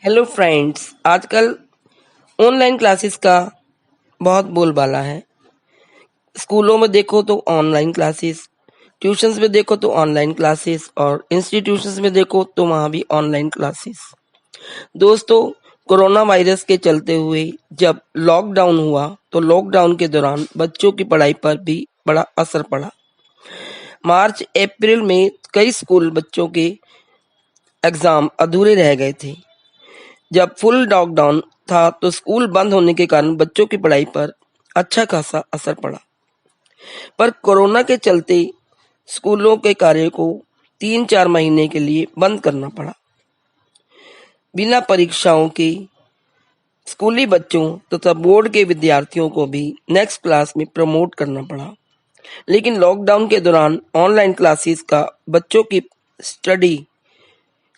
Hello friends, आजकल online classes का बहुत बोलबाला है। स्कूलों में देखो तो ऑनलाइन क्लासेस, ट्यूशंस में देखो तो ऑनलाइन क्लासेस और इंस्टीट्यूशंस में देखो तो वहाँ भी ऑनलाइन क्लासेस। दोस्तों, कोरोना वायरस के चलते हुए जब लॉकडाउन हुआ तो लॉकडाउन के दौरान बच्चों की पढ़ाई पर भी बड़ा असर पड़ा। मार्च अप्रैल में कई स्कूल बच्चों के एग्जाम अधूरे रह गए थे। जब फुल लॉकडाउन था तो स्कूल बंद होने के कारण बच्चों की पढ़ाई पर अच्छा खासा असर पड़ा। पर कोरोना के चलते स्कूलों के कार्य को 3-4 महीने के लिए बंद करना पड़ा। बिना परीक्षाओं के स्कूली बच्चों तथा बोर्ड के विद्यार्थियों को भी नेक्स्ट क्लास में प्रमोट करना पड़ा। लेकिन लॉकडाउन के दौरान ऑनलाइन क्लासेस का बच्चों की स्टडी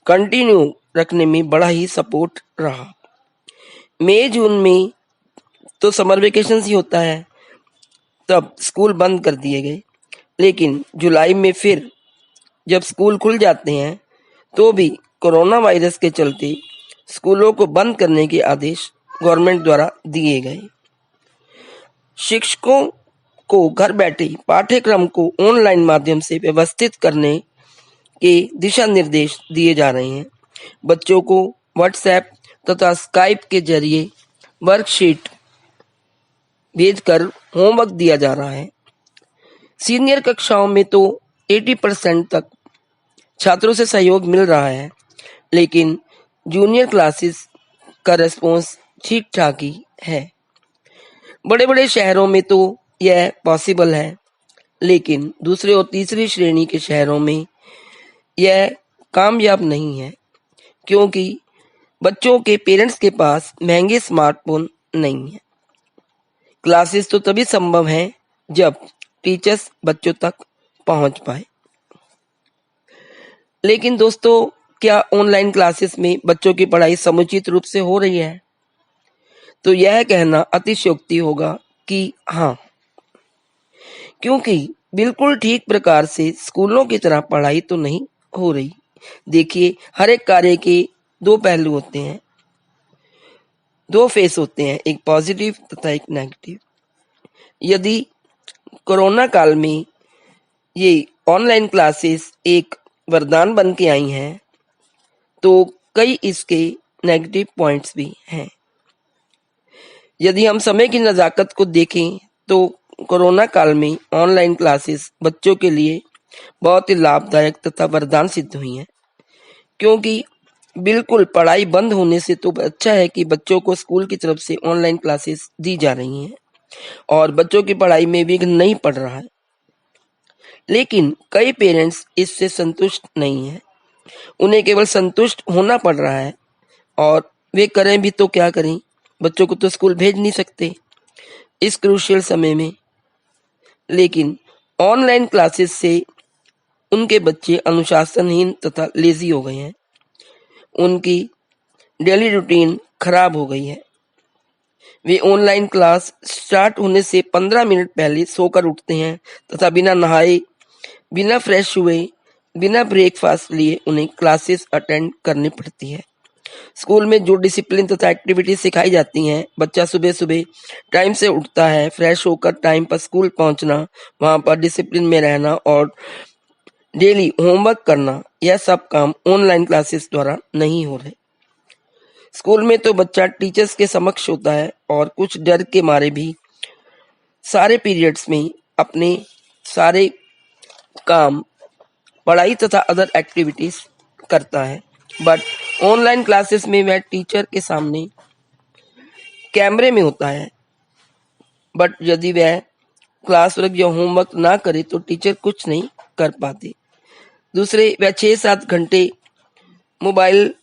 कंटिन्यू रखने में बड़ा ही सपोर्ट रहा। मई जून में तो समर वेकेशन ही होता है, तब स्कूल बंद कर दिए गए। लेकिन जुलाई में फिर जब स्कूल खुल जाते हैं तो भी कोरोना वायरस के चलते स्कूलों को बंद करने के आदेश गवर्नमेंट द्वारा दिए गए। शिक्षकों को घर बैठे पाठ्यक्रम को ऑनलाइन माध्यम से व्यवस्थित करने के दिशा निर्देश दिए जा रहे हैं। बच्चों को व्हाट्सएप तथा स्काइप के जरिए वर्कशीट भेजकर होमवर्क दिया जा रहा है। सीनियर कक्षाओं में तो 80% तक छात्रों से सहयोग मिल रहा है, लेकिन जूनियर क्लासेस का रिस्पॉन्स ठीक ठाक ही है। बड़े बड़े शहरों में तो यह पॉसिबल है, लेकिन दूसरे और तीसरी श्रेणी के शहरों में यह कामयाब नहीं है, क्योंकि बच्चों के पेरेंट्स के पास महंगे स्मार्टफोन नहीं है। क्लासेस तो तभी संभव है जब टीचर्स बच्चों तक पहुंच पाए। लेकिन दोस्तों, क्या ऑनलाइन क्लासेस में बच्चों की पढ़ाई समुचित रूप से हो रही है? तो यह कहना अतिशयोक्ति होगा कि हाँ, क्योंकि बिल्कुल ठीक प्रकार से स्कूलों की तरह पढ़ाई तो नहीं हो रही। देखिए, हर एक कार्य के दो पहलू होते हैं, दो फेस होते हैं, एक पॉजिटिव तथा एक नेगेटिव। यदि कोरोना काल में ये ऑनलाइन क्लासेस एक वरदान बन के आई हैं, तो कई इसके नेगेटिव पॉइंट्स भी हैं। यदि हम समय की नज़ाकत को देखें तो कोरोना काल में ऑनलाइन क्लासेस बच्चों के लिए बहुत ही लाभदायक तथा वरदान सिद्ध हुई हैं, क्योंकि बिल्कुल पढ़ाई बंद होने से तो अच्छा है कि बच्चों को स्कूल की तरफ से ऑनलाइन क्लासेस दी जा रही हैं और बच्चों की पढ़ाई में विघ्न नहीं पड़ रहा है। लेकिन कई पेरेंट्स इससे संतुष्ट नहीं हैं। उन्हें केवल संतुष्ट होना पड़ रहा है, और वे करें भी तो क्या करें, बच्चों को तो स्कूल भेज नहीं सकते इस क्रूशियल समय में। लेकिन ऑनलाइन क्लासेस से उनके बच्चे अनुशासनहीन तथा लेजी हो गए हैं। उनकी डेली रूटीन खराब हो गई है। वे ऑनलाइन क्लास स्टार्ट होने से 15 मिनट पहले सोकर उठते हैं तथा बिना नहाए, बिना फ्रेश हुए, बिना ब्रेकफास्ट लिए उन्हें क्लासेस अटेंड करनी पड़ती है। स्कूल में जो डिसिप्लिन तथा एक्टिविटीज सिखाई जाती हैं, बच्चा सुबह सुबह टाइम से उठता है, फ्रेश होकर टाइम पर स्कूल पहुंचना, वहां पर डिसिप्लिन में रहना और डेली होमवर्क करना, यह सब काम ऑनलाइन क्लासेस द्वारा नहीं हो रहे। स्कूल में तो बच्चा टीचर्स के समक्ष होता है और कुछ डर के मारे भी सारे पीरियड्स में अपने सारे काम, पढ़ाई तथा अदर एक्टिविटीज करता है। बट ऑनलाइन क्लासेस में वह टीचर के सामने कैमरे में होता है, बट यदि वह क्लास वर्क या होमवर्क ना करे तो टीचर कुछ नहीं कर पाते। दूसरे, वह 6-7 घंटे मोबाइल,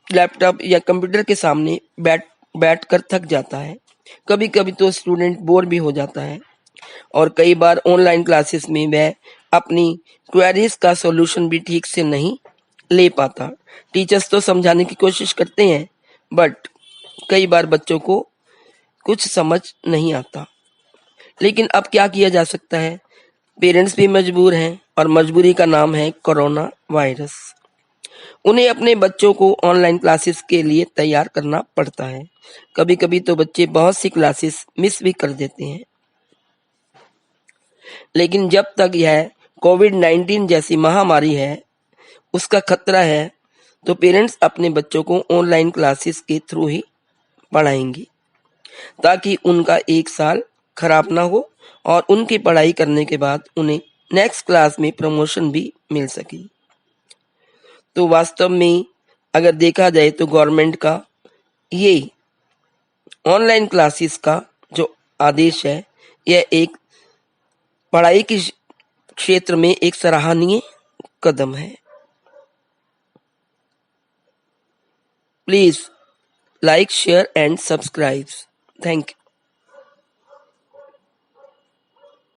लैपटॉप या कंप्यूटर के सामने बैठ कर थक जाता है। कभी कभी तो स्टूडेंट बोर भी हो जाता है, और कई बार ऑनलाइन क्लासेस में वह अपनी क्वेरीज का सॉल्यूशन भी ठीक से नहीं ले पाता। टीचर्स तो समझाने की कोशिश करते हैं, बट कई बार बच्चों को कुछ समझ नहीं आता। लेकिन अब क्या किया जा सकता है? पेरेंट्स भी मजबूर हैं, और मजबूरी का नाम है कोरोना वायरस। उन्हें अपने बच्चों को ऑनलाइन क्लासेस के लिए तैयार करना पड़ता है। कभी-कभी तो बच्चे बहुत सी क्लासेस मिस भी कर देते हैं। लेकिन जब तक यह कोविड-19 जैसी महामारी है, उसका खतरा है, तो पेरेंट्स अपने बच्चों को ऑनलाइन क्लासेस के थ्रू ही पढ़ाएंगे, ताकि उनका 1 साल खराब ना हो और उनकी पढ़ाई करने के बाद उन्हें नेक्स्ट क्लास में प्रमोशन भी मिल सके। तो वास्तव में अगर देखा जाए तो गवर्नमेंट का ये ऑनलाइन क्लासेस का जो आदेश है, यह एक पढ़ाई के क्षेत्र में एक सराहनीय कदम है। Please like, share and subscribe. Thank you.